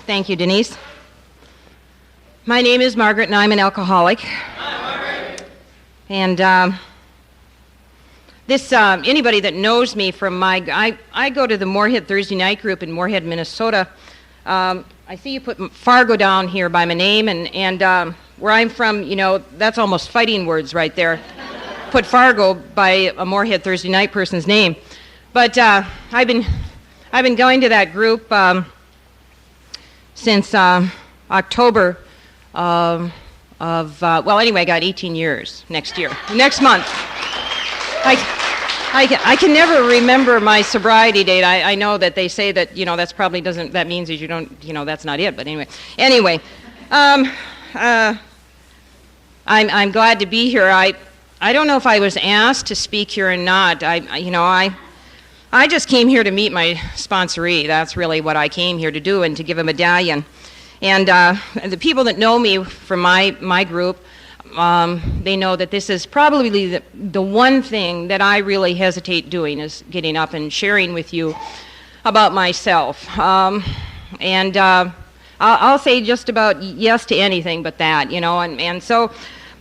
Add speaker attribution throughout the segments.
Speaker 1: Thank you, Denise. My name is Margaret, and I'm an alcoholic.
Speaker 2: Hi, Margaret.
Speaker 1: And anybody that knows me from I go to the Moorhead Thursday night group in Moorhead, Minnesota. I see you put Fargo down here by my name, and where I'm from, that's almost fighting words right there. Put Fargo by a Moorhead Thursday night person's name. But I've been going to that group since October I got 18 years next month. I can never remember my sobriety date. I know that they say that, that's probably that means that you don't, that's not it, but anyway. I'm glad to be here. I don't know if I was asked to speak here or not. I just came here to meet my sponsoree. That's really what I came here to do, and to give a medallion. And the people that know me from my group, they know that this is probably the one thing that I really hesitate doing, is getting up and sharing with you about myself. I'll say just about yes to anything but that, and so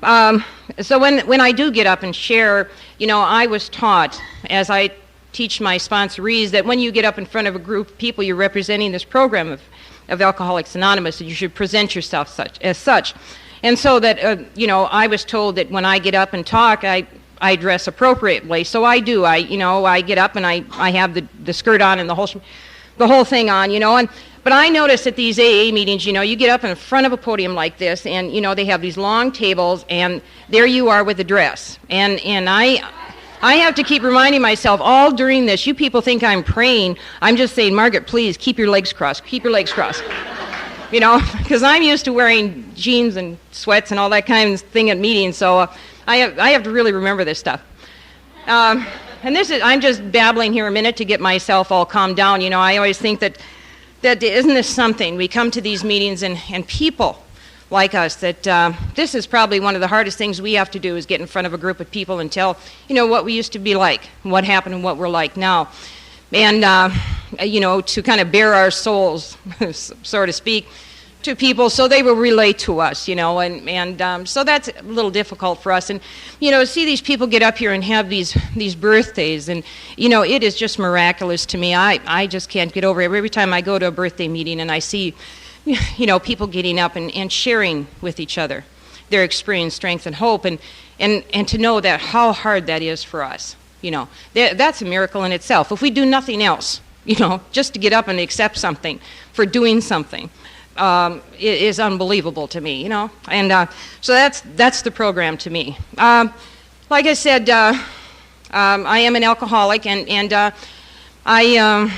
Speaker 1: when I do get up and share, I was taught, as I teach my sponsorees, that when you get up in front of a group of people, you're representing this program of Alcoholics Anonymous, that you should present yourself as such. And so that, I was told that when I get up and talk, I dress appropriately. So I do. I get up and I have the skirt on and the whole thing on, But I notice at these AA meetings, you get up in front of a podium like this, and, they have these long tables, and there you are with a dress. And I have to keep reminding myself all during this, you people think I'm praying. I'm just saying, Margaret, please, keep your legs crossed. Keep your legs crossed. Because I'm used to wearing jeans and sweats and all that kind of thing at meetings, so I have to really remember this stuff. And I'm just babbling here a minute to get myself all calmed down. I always think that isn't this something? We come to these meetings and people like us, that this is probably one of the hardest things we have to do, is get in front of a group of people and tell, what we used to be like, what happened and what we're like now. And, to kind of bare our souls, so to speak, to people so they will relate to us, so that's a little difficult for us. And, see these people get up here and have these birthdays, and, it is just miraculous to me. I just can't get over it. Every time I go to a birthday meeting and I see, people getting up and sharing with each other their experience, strength, and hope, and to know that how hard that is for us. That's a miracle in itself. If we do nothing else, just to get up and accept something for doing something, it is unbelievable to me, And so that's the program to me. Like I said, I am an alcoholic, and I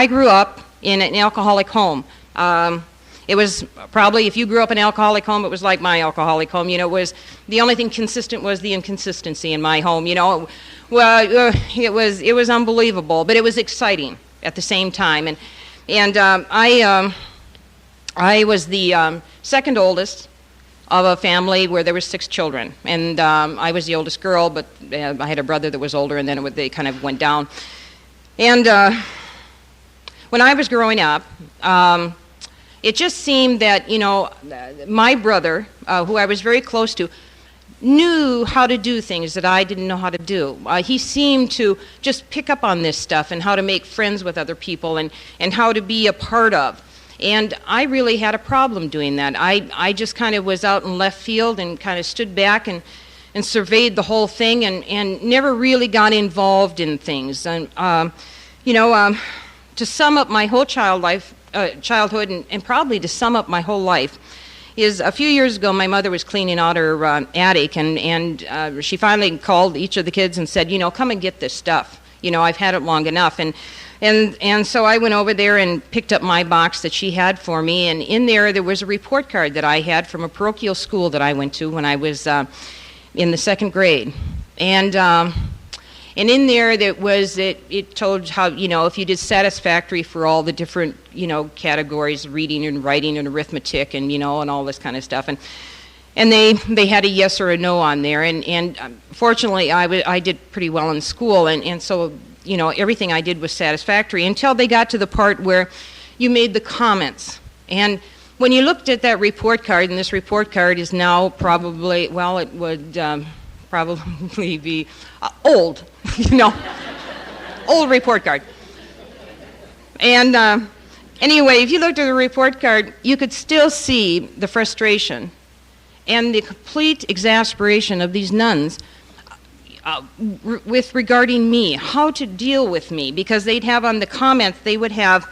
Speaker 1: grew up in an alcoholic home. It was probably, if you grew up in an alcoholic home, it was like my alcoholic home. It was, the only thing consistent was the inconsistency in my home. Well, it was unbelievable, but it was exciting at the same time. And I was the second oldest of a family where there were 6 children, and I was the oldest girl, but I had a brother that was older, and then they kind of went down. And when I was growing up, it just seemed that, my brother, who I was very close to, knew how to do things that I didn't know how to do. He seemed to just pick up on this stuff, and how to make friends with other people, and how to be a part of. And I really had a problem doing that. I just kind of was out in left field and kind of stood back and surveyed the whole thing, and never really got involved in things. And, to sum up my whole childhood, and probably to sum up my whole life, is a few years ago my mother was cleaning out her attic, and she finally called each of the kids and said, come and get this stuff. I've had it long enough. And so I went over there and picked up my box that she had for me, and in there was a report card that I had from a parochial school that I went to when I was in the 2nd grade. And in there, it told how, if you did satisfactory for all the different, categories, reading and writing and arithmetic and, and all this kind of stuff. And they had a yes or a no on there. And fortunately, I did pretty well in school. And so, everything I did was satisfactory until they got to the part where you made the comments And when you looked at that report card, and this report card is now probably, well, it would probably be old, old report card. And anyway, if you looked at the report card, you could still see the frustration and the complete exasperation of these nuns with regarding me, how to deal with me, because they'd have on the comments, they would have,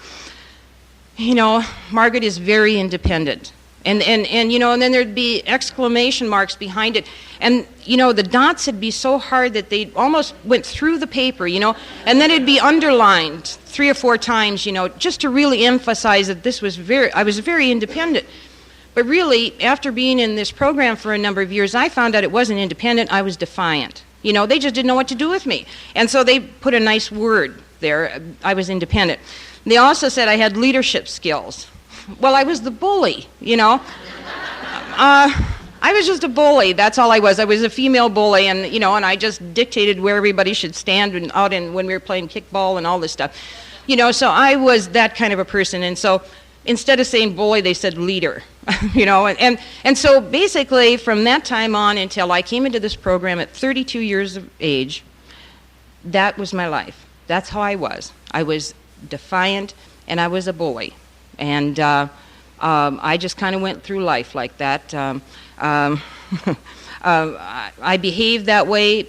Speaker 1: Margaret is very independent. And then there'd be exclamation marks behind it. And, the dots would be so hard that they almost went through the paper, and then it'd be underlined 3 or 4 times, just to really emphasize that I was very independent. But really, after being in this program for a number of years, I found out it wasn't independent, I was defiant. They just didn't know what to do with me. And so they put a nice word there, I was independent. They also said I had leadership skills. Well, I was the bully, I was just a bully, that's all I was. I was a female bully, and, and I just dictated where everybody should stand and out in when we were playing kickball and all this stuff. So I was that kind of a person, and so instead of saying bully, they said leader, and so basically from that time on until I came into this program at 32 years of age, that was my life. That's how I was. I was defiant, and I was a bully. And I just kind of went through life like that. I behaved that way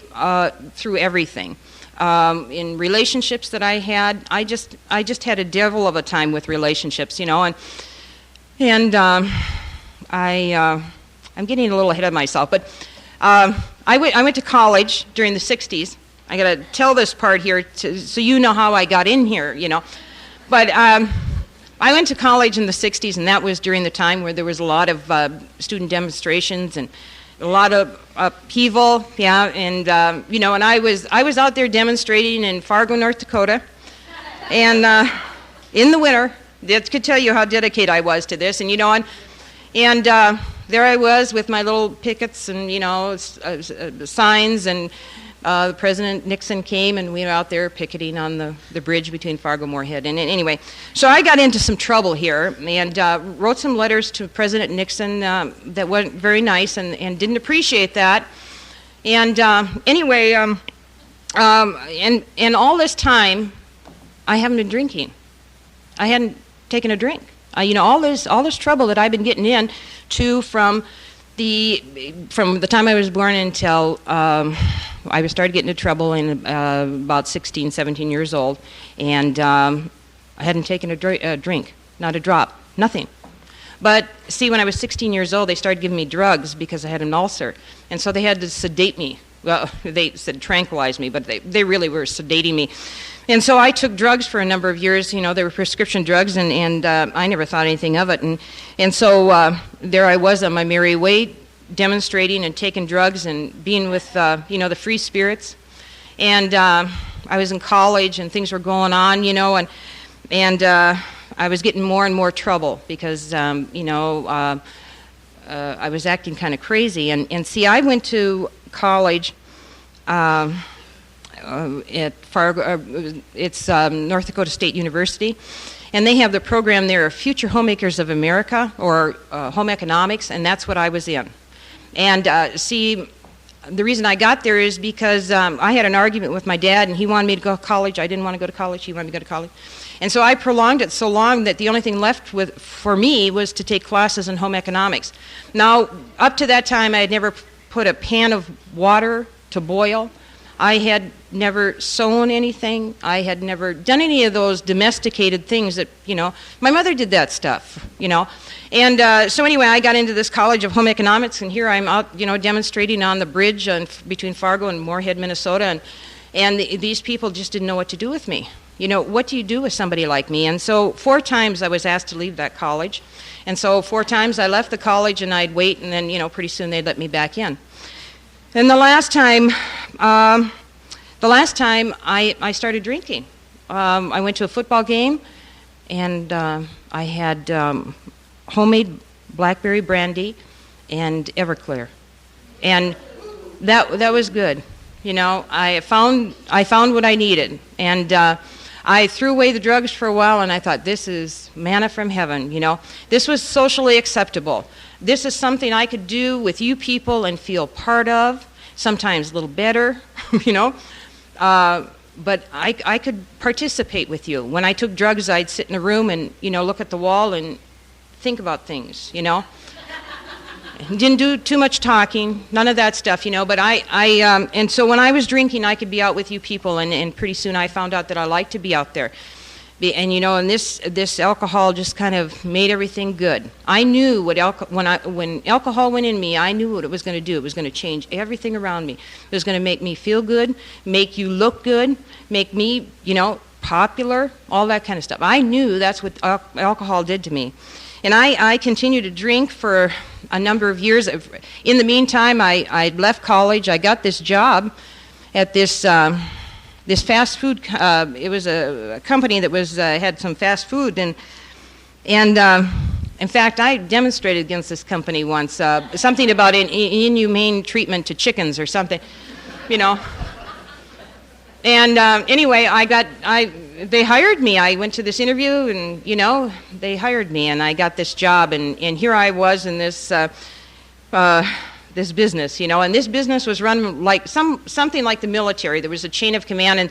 Speaker 1: through everything. In relationships that I had, I just had a devil of a time with relationships, and I'm getting a little ahead of myself. But I went to college during the 60s. I got to tell this part here so you know how I got in here, But I went to college in the 60s, and that was during the time where there was a lot of student demonstrations and a lot of upheaval, and and I was out there demonstrating in Fargo, North Dakota, and in the winter. That could tell you how dedicated I was to this, and there I was with my little pickets and signs, and President Nixon came, and we were out there picketing on the bridge between Fargo and Moorhead. And anyway, so I got into some trouble here and wrote some letters to President Nixon that weren't very nice and didn't appreciate that. And anyway, and all this time, I haven't been drinking. I hadn't taken a drink. All this trouble that I've been getting into from the time I was born until I started getting into trouble in about 16, 17 years old, and I hadn't taken a drink, not a drop, nothing. But see, when I was 16 years old, they started giving me drugs because I had an ulcer, and so they had to sedate me. Well, they said tranquilize me, but they really were sedating me. And so I took drugs for a number of years. They were prescription drugs, and I never thought anything of it. And so there I was on my merry way, demonstrating and taking drugs and being with the free spirits. And I was in college, and things were going on, and I was getting more and more trouble because I was acting kind of crazy. And see, I went to college at Fargo. It's North Dakota State University, and they have the program there, Future Homemakers of America, or Home Economics, and that's what I was in. And see, the reason I got there is because I had an argument with my dad, and he wanted me to go to college. I didn't want to go to college. He wanted me to go to college. And so I prolonged it so long that the only thing left for me was to take classes in home economics. Now, up to that time, I had never put a pan of water to boil. I had never sewn anything. I had never done any of those domesticated things that, my mother did that stuff, And so anyway, I got into this College of Home Economics, and here I'm out, demonstrating on the bridge between Fargo and Moorhead, Minnesota, and these people just didn't know what to do with me. What do you do with somebody like me? And so 4 times I was asked to leave that college. And so 4 times I left the college, and I'd wait, and then, pretty soon they'd let me back in. And the last time I started drinking. I went to a football game, and I had homemade blackberry brandy and Everclear, and that was good. I found what I needed, and I threw away the drugs for a while, and I thought, this is manna from heaven, you know. This was socially acceptable. This is something I could do with you people and feel part of, sometimes a little better, you know. But I could participate with you. When I took drugs, I'd sit in a room and, you know, look at the wall and think about things, you know. Didn't do too much talking, none of that stuff, you know, but and so when I was drinking, I could be out with you people, and pretty soon I found out that I liked to be out there. And, you know, and this alcohol just kind of made everything good. I knew what when alcohol went in me, I knew what it was going to do. It was going to change everything around me. It was going to make me feel good, make you look good, make me, you know, popular, all that kind of stuff. I knew that's what alcohol did to me. And I continued to drink for a number of years. In the meantime, I left college. I got this job at this fast food. It was a company that had some fast food, and in fact, I demonstrated against this company once. Something about inhumane treatment to chickens or something, you know. And anyway, they hired me. I went to this interview, and, you know, they hired me, and I got this job, and here I was in this this business, you know, and this business was run like something like the military. There was a chain of command,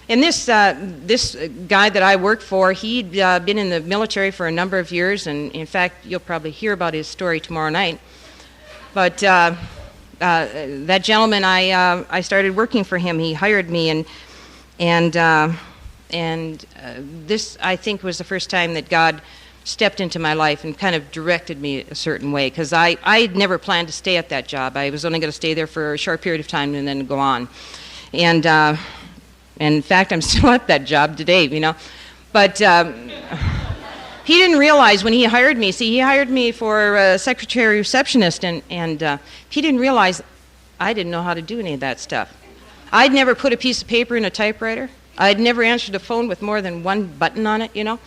Speaker 1: and this guy that I worked for, he'd been in the military for a number of years, and in fact, you'll probably hear about his story tomorrow night. But that gentleman, I started working for him. He hired me, and this, I think, was the first time that God stepped into my life and kind of directed me a certain way, because I never planned to stay at that job. I was only going to stay there for a short period of time and then go on. And in fact, I'm still at that job today, you know. But he didn't realize when he hired me, he hired me for a secretary receptionist, and he didn't realize I didn't know how to do any of that stuff. I'd never put a piece of paper in a typewriter. I'd never answered a phone with more than one button on it, you know.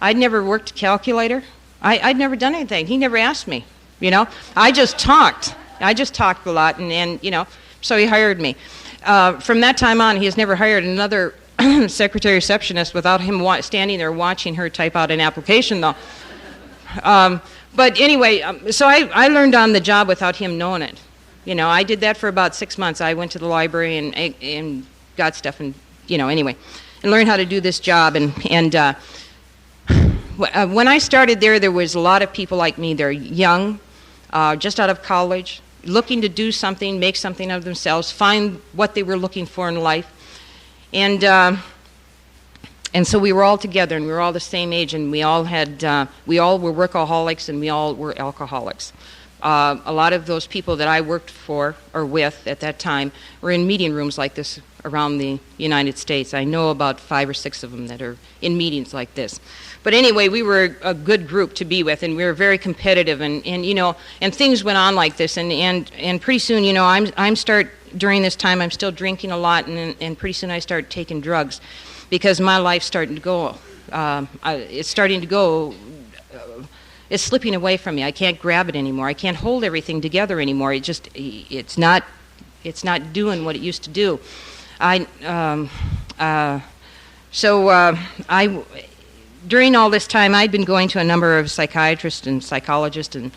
Speaker 1: I'd never worked a calculator. I'd never done anything. He never asked me, you know. I just talked. A lot, and you know, so he hired me. From that time on, he has never hired another secretary receptionist without him standing there watching her type out an application, though. But anyway, so I learned on the job without him knowing it. You know, I did that for about 6 months. I went to the library and got stuff, and, you know, anyway, and learned how to do this job. And when I started there was a lot of people like me. They're young, just out of college, looking to do something, make something of themselves, find what they were looking for in life. And so we were all together, and we were all the same age, and we all were workaholics, and we all were alcoholics. A lot of those people that I worked for or with at that time were in meeting rooms like this around the United States. I know about 5 or 6 of them that are in meetings like this. But anyway, we were a good group to be with, and we were very competitive, and you know, and things went on like this, and pretty soon, you know, during this time, I'm still drinking a lot, and pretty soon I start taking drugs, because my life's starting to go. It's slipping away from me. I can't grab it anymore. I can't hold everything together anymore. It's not doing what it used to do. During all this time, I'd been going to a number of psychiatrists and psychologists and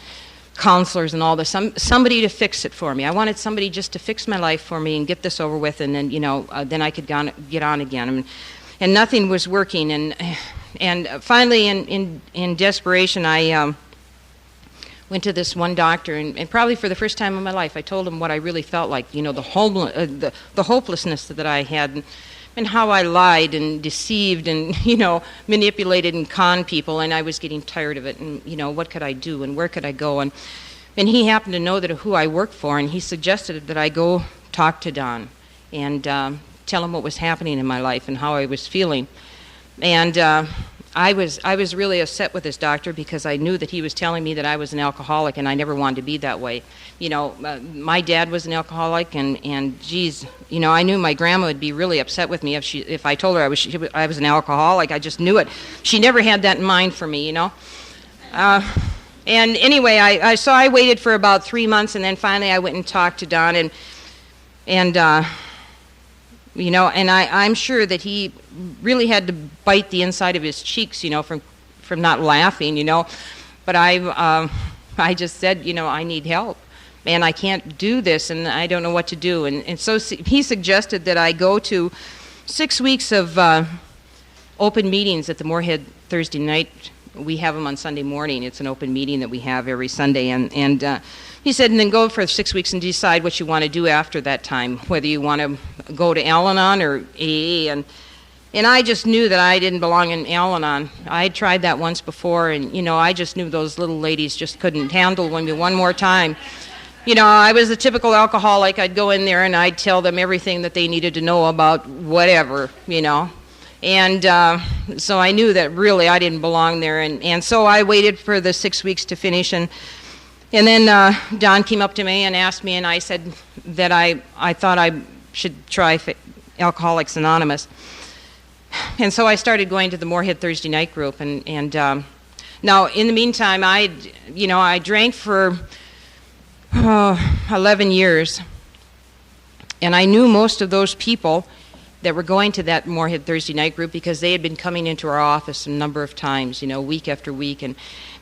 Speaker 1: counselors and all this. Somebody to fix it for me. I wanted somebody just to fix my life for me and get this over with, and then, you know, then I could get on again. And nothing was working. And finally, in desperation, I went to this one doctor, and probably for the first time in my life, I told him what I really felt like, you know, the hopelessness that I had, and how I lied and deceived and, you know, manipulated and conned people, and I was getting tired of it, and, you know, what could I do, and where could I go? And he happened to know who I worked for, and he suggested that I go talk to Don and tell him what was happening in my life and how I was feeling. And I was really upset with this doctor, because I knew that he was telling me that I was an alcoholic, and I never wanted to be that way. You know, my dad was an alcoholic, and geez, you know, I knew my grandma would be really upset with me if I told her I was an alcoholic. I just knew it. She never had that in mind for me, you know. And anyway, so I waited for about 3 months, and then finally I went and talked to Don, and you know, and I'm sure that he really had to bite the inside of his cheeks, you know, from not laughing, you know. But I just said, you know, I need help, and I can't do this, and I don't know what to do. And so he suggested that I go to 6 weeks of open meetings at the Moorhead Thursday night. We have them on Sunday morning. It's an open meeting that we have every Sunday, and he said, and then go for 6 weeks and decide what you want to do after that time, whether you want to go to Al-Anon or AA. And I just knew that I didn't belong in Al-Anon. I had tried that once before, and, you know, I just knew those little ladies just couldn't handle me one more time. You know, I was a typical alcoholic. I'd go in there and I'd tell them everything that they needed to know about whatever, you know. And so I knew that really I didn't belong there. And so I waited for the 6 weeks to finish. And then Don came up to me and asked me, and I said that I thought I should try Alcoholics Anonymous. And so I started going to the Moorhead Thursday night group. And now, in the meantime, I drank for 11 years. And I knew most of those people that were going to that Moorhead Thursday night group because they had been coming into our office a number of times, you know, week after week. And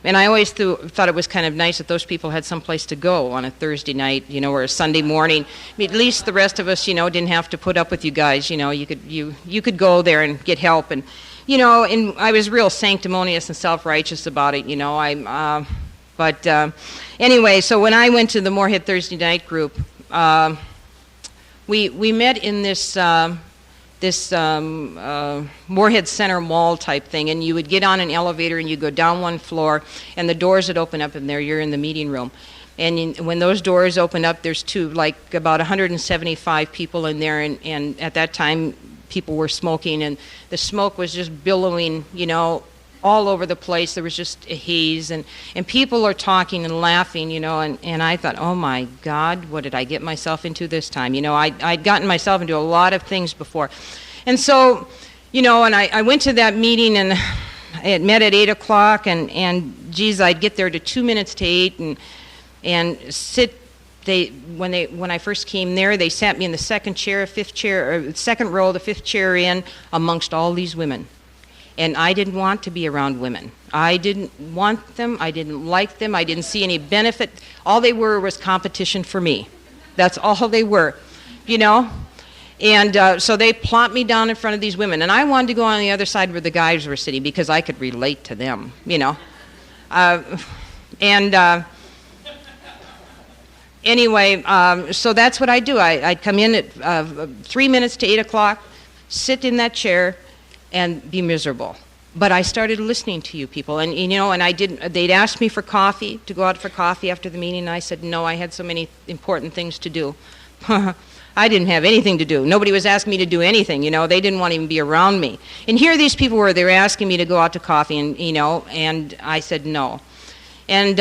Speaker 1: I always thought it was kind of nice that those people had some place to go on a Thursday night, you know, or a Sunday morning. I mean, at least the rest of us, you know, didn't have to put up with you guys. You know, you could go there and get help. And, you know, and I was real sanctimonious and self-righteous about it, you know. Anyway, so when I went to the Moorhead Thursday night group, we met in this Moorhead Center Mall type thing, and you would get on an elevator and you go down one floor, and the doors would open up, and there you're in the meeting room. And when those doors open up, there's about 175 people in there, and at that time people were smoking, and the smoke was just billowing, you know, all over the place. There was just a haze, and people are talking and laughing, you know, and I thought, oh my God, what did I get myself into this time? You know, I'd gotten myself into a lot of things before. And so, you know, and I went to that meeting, and it met at 8 o'clock, and geez, I'd get there to 2 minutes to 8 and sit. When I first came there, they sat me in the second row, the fifth chair in, amongst all these women. And I didn't want to be around women. I didn't want them. I didn't like them. I didn't see any benefit. All they were was competition for me. That's all they were, you know. And so they plopped me down in front of these women. And I wanted to go on the other side where the guys were sitting because I could relate to them, you know. Anyway, so that's what I do. I'd come in at 3 minutes to 8 o'clock, sit in that chair, and be miserable. But I started listening to you people, and you know, and they'd ask me for coffee, to go out for coffee after the meeting, and I said no, I had so many important things to do. I didn't have anything to do. Nobody was asking me to do anything, you know. They didn't want to even be around me. And here these people were, they were asking me to go out to coffee, and you know, and I said no. And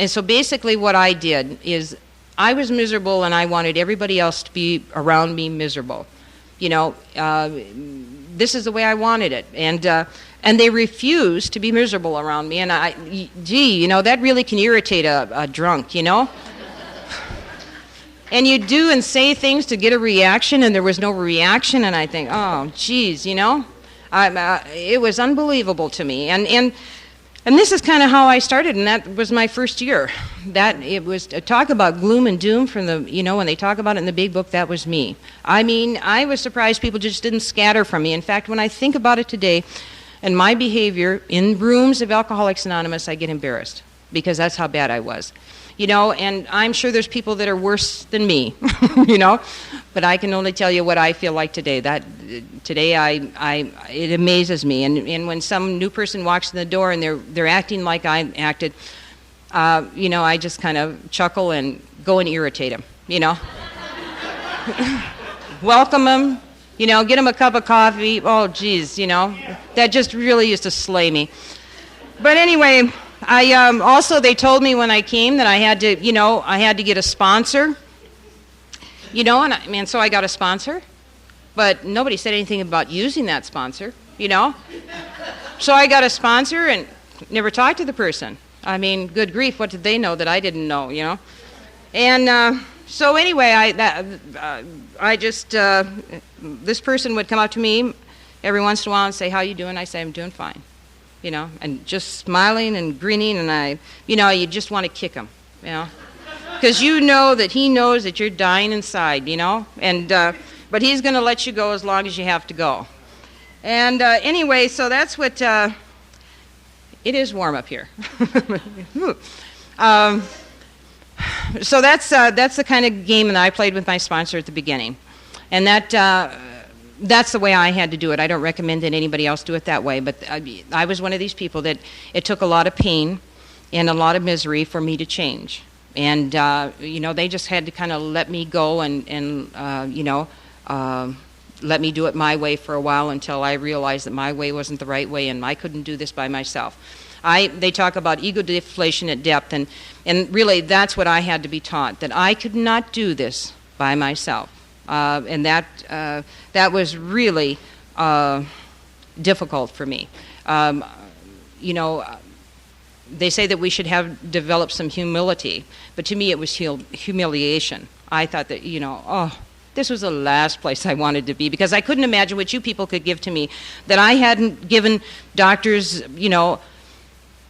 Speaker 1: so basically what I did is I was miserable, and I wanted everybody else to be around me miserable. You know, this is the way I wanted it, and they refused to be miserable around me. And you know, that really can irritate a drunk, you know. And you do and say things to get a reaction, and there was no reaction, and I think, oh, geez, you know, it was unbelievable to me. And this is kind of how I started, and that was my first year. That it was talk about gloom and doom from the, you know, when they talk about it in the big book, that was me. I mean, I was surprised people just didn't scatter from me. In fact, when I think about it today, and my behavior in rooms of Alcoholics Anonymous, I get embarrassed because that's how bad I was. You know, and I'm sure there's people that are worse than me, you know, but I can only tell you what I feel like today. That today it amazes me. And when some new person walks in the door and they're acting like I acted, you know, I just kind of chuckle and go and irritate them, you know. Welcome them, you know, get them a cup of coffee. Oh, geez, you know, that just really used to slay me. But anyway, also, they told me when I came that I had to, you know, I had to get a sponsor, you know, and so I got a sponsor, but nobody said anything about using that sponsor, you know. So I got a sponsor and never talked to the person. I mean, good grief, what did they know that I didn't know, you know? And So anyway, this person would come up to me every once in a while and say, "How you doing?" I say, "I'm doing fine," and just smiling and grinning, and you just want to kick him, because that he knows that you're dying inside, and but he's going to let you go as long as you have to go. And anyway, so that's what it is warm up here. So that's the kind of game that I played with my sponsor at the beginning, and that's the way I had to do it. I don't recommend that anybody else do it that way, but I was one of these people that it took a lot of pain and a lot of misery for me to change, and they just had to kind of let me go and let me do it my way for a while until I realized that my way wasn't the right way and I couldn't do this by myself. They talk about ego deflation at depth, and really that's what I had to be taught, that I could not do this by myself. And that was really difficult for me. They say that we should have developed some humility, but to me it was humiliation. I thought that, this was the last place I wanted to be, because I couldn't imagine what you people could give to me that I hadn't given doctors.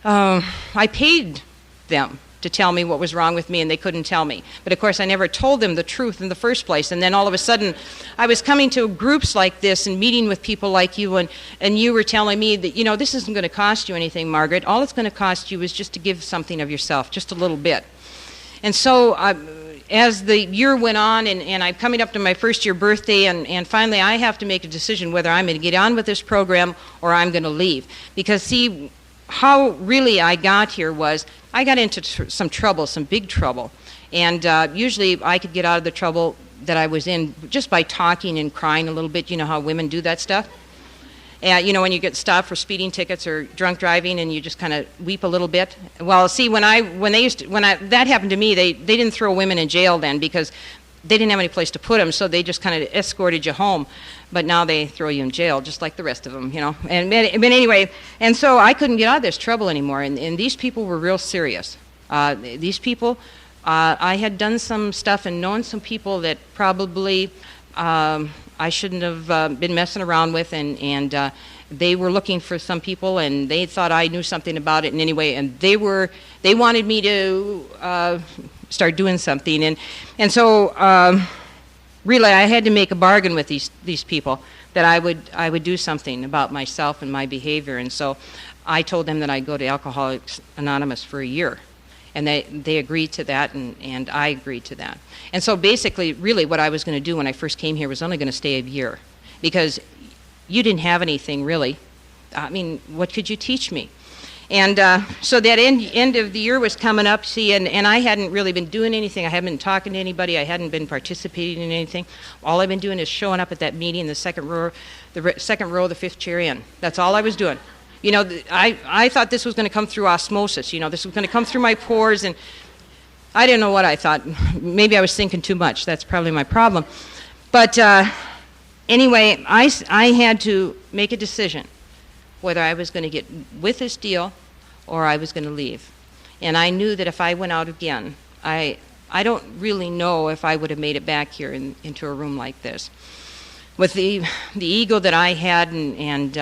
Speaker 1: I paid them to tell me what was wrong with me, and they couldn't tell me. But of course, I never told them the truth in the first place. And then all of a sudden, I was coming to groups like this and meeting with people like you, and you were telling me that, this isn't going to cost you anything, Margaret. All it's going to cost you is just to give something of yourself, just a little bit. And so as the year went on, and I'm coming up to my first year birthday, and finally I have to make a decision whether I'm going to get on with this program or I'm going to leave. Because, see, how really I got here was I got into some trouble, some big trouble. And usually I could get out of the trouble that I was in just by talking and crying a little bit. You know how women do that stuff? When you get stopped for speeding tickets or drunk driving and you just kind of weep a little bit. Well, see, when that happened to me, they didn't throw women in jail then because they didn't have any place to put them, so they just kind of escorted you home. But now they throw you in jail, just like the rest of them, And but anyway, and so I couldn't get out of this trouble anymore. And these people were real serious. These people, I had done some stuff and known some people that probably I shouldn't have been messing around with, and they were looking for some people, and they thought I knew something about it in any way, and they wanted me to start doing something, and so really I had to make a bargain with these people that I would do something about myself and my behavior. And so I told them that I'd go to Alcoholics Anonymous for a year, and they agreed to that, and I agreed to that. And so basically, really what I was going to do when I first came here was only going to stay a year, because you didn't have anything really. I mean, what could you teach me? And so that end of the year was coming up, see, and I hadn't really been doing anything. I hadn't been talking to anybody. I hadn't been participating in anything. All I've been doing is showing up at that meeting, the second row, the fifth chair in. That's all I was doing. I thought this was going to come through osmosis. This was going to come through my pores, and I didn't know what I thought. Maybe I was thinking too much. That's probably my problem. But anyway, I had to make a decision whether I was going to get with this deal or I was going to leave. And I knew that if I went out again, I don't really know if I would have made it back here into a room like this. With the ego that I had, and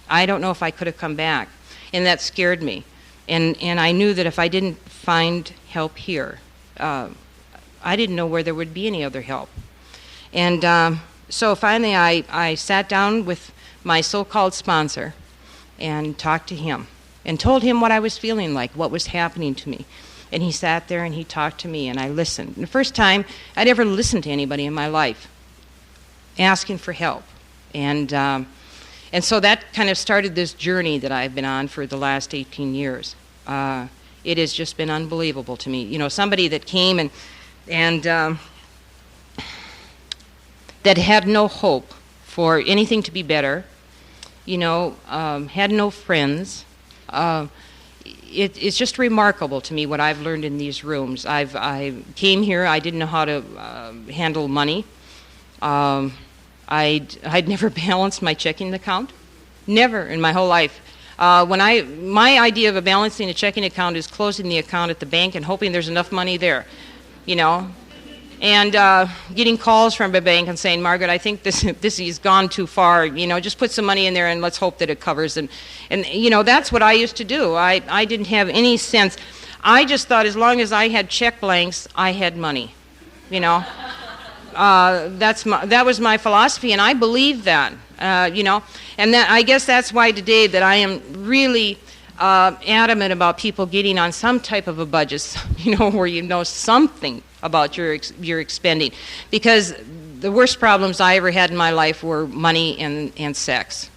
Speaker 1: I don't know if I could have come back. And that scared me. And I knew that if I didn't find help here, I didn't know where there would be any other help. And so finally I sat down with my so-called sponsor and talked to him and told him what I was feeling like, what was happening to me. And he sat there and he talked to me, and I listened. And the first time I'd ever listened to anybody in my life asking for help. And so that kind of started this journey that I've been on for the last 18 years. It has just been unbelievable to me. Somebody that came and that had no hope for anything to be better, had no friends. It's just remarkable to me what I've learned in these rooms. I came here, I didn't know how to handle money. I'd never balanced my checking account, never in my whole life. My idea of balancing a checking account is closing the account at the bank and hoping there's enough money there, and getting calls from a bank and saying, Margaret, I think this has gone too far. Just put some money in there and let's hope that it covers. And that's what I used to do. I didn't have any sense. I just thought as long as I had check blanks, I had money. That was my philosophy, and I believed that. And that, I guess that's why today that I am really adamant about people getting on some type of a budget, where you know something about your expending, because the worst problems I ever had in my life were money and sex.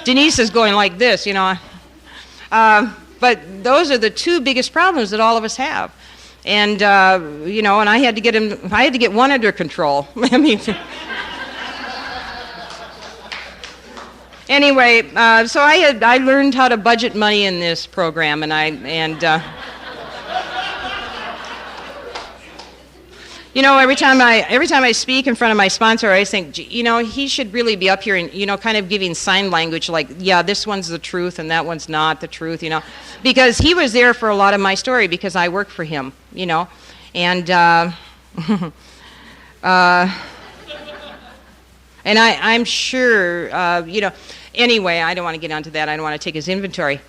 Speaker 1: Denise is going like this, but those are the two biggest problems that all of us have, and and I had to get one under control. I mean. Anyway, so I learned how to budget money in this program, and every time I speak in front of my sponsor, I think, he should really be up here and kind of giving sign language, like, yeah, this one's the truth and that one's not the truth, because he was there for a lot of my story because I worked for him, and and I'm sure, anyway, I don't want to get onto that. I don't want to take his inventory.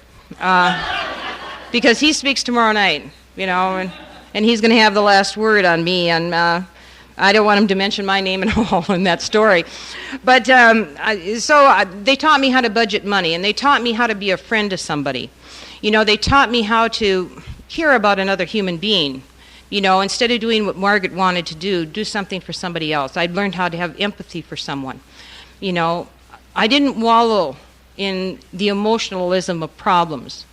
Speaker 1: Because he speaks tomorrow night, and he's going to have the last word on me, and I don't want him to mention my name at all in that story. But so they taught me how to budget money, and they taught me how to be a friend to somebody. They taught me how to care about another human being. Instead of doing what Margaret wanted to do something for somebody else. I'd learned how to have empathy for someone. I didn't wallow in the emotionalism of problems,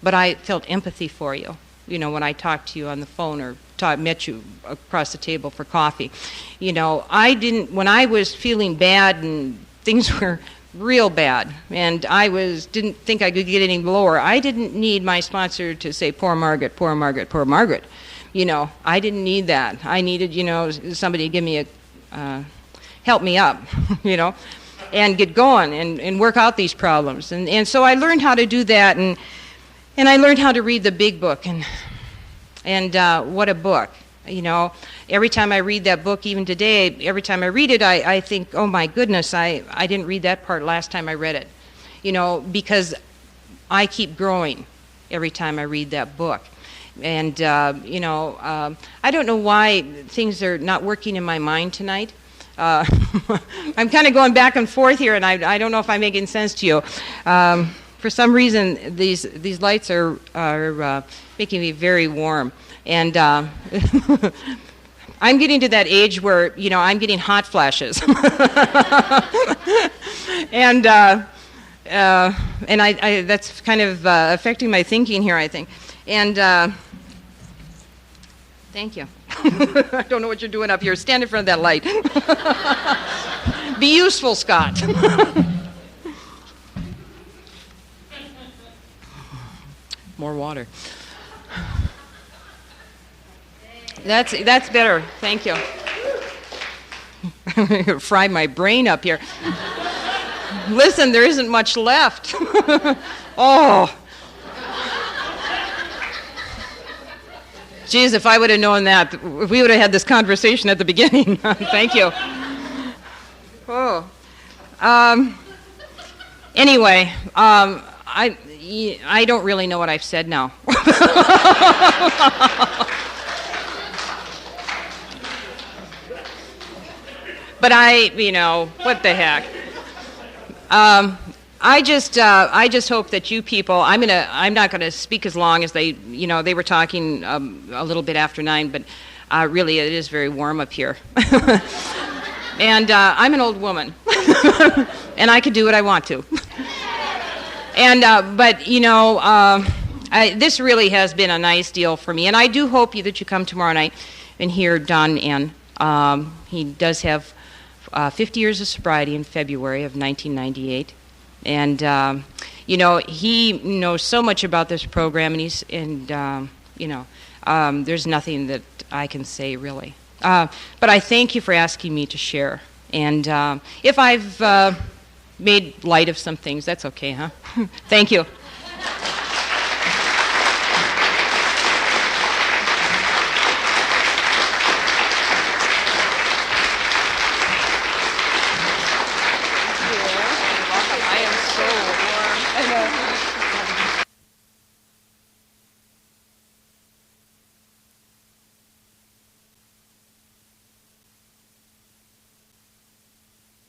Speaker 1: but I felt empathy for you, when I talked to you on the phone or met you across the table for coffee. When I was feeling bad and things were real bad and I didn't think I could get any lower, I didn't need my sponsor to say, poor Margaret, poor Margaret, poor Margaret. I didn't need that. I needed, somebody to give me help me up, and get going and work out these problems. And so I learned how to do that, and I learned how to read the big book, and what a book. Every time I read that book, even today, every time I read it, I think, oh my goodness, I didn't read that part last time I read it, because I keep growing every time I read that book. And, I don't know why things are not working in my mind tonight. I'm kind of going back and forth here, and I don't know if I'm making sense to you. For some reason, these lights are making me very warm. And I'm getting to that age where, I'm getting hot flashes. And I that's kind of affecting my thinking here, I think. And thank you. I don't know what you're doing up here. Stand in front of that light. Be useful, Scott. More water. That's better. Thank you. I'm going to fry my brain up here. Listen, there isn't much left. Oh. Geez, if I would have known that, we would have had this conversation at the beginning. Thank you. Oh. Anyway, I don't really know what I've said now. But what the heck. I just hope that you people, I'm not gonna speak as long as they were talking a little bit after 9, but really it is very warm up here. And I'm an old woman, and I could do what I want to. And but this really has been a nice deal for me, and I do hope that you come tomorrow night and hear Don N. He does have 50 years of sobriety in February of 1998. And he knows so much about this program, and there's nothing that I can say really. But I thank you for asking me to share. And if I've made light of some things, that's okay, huh? Thank you.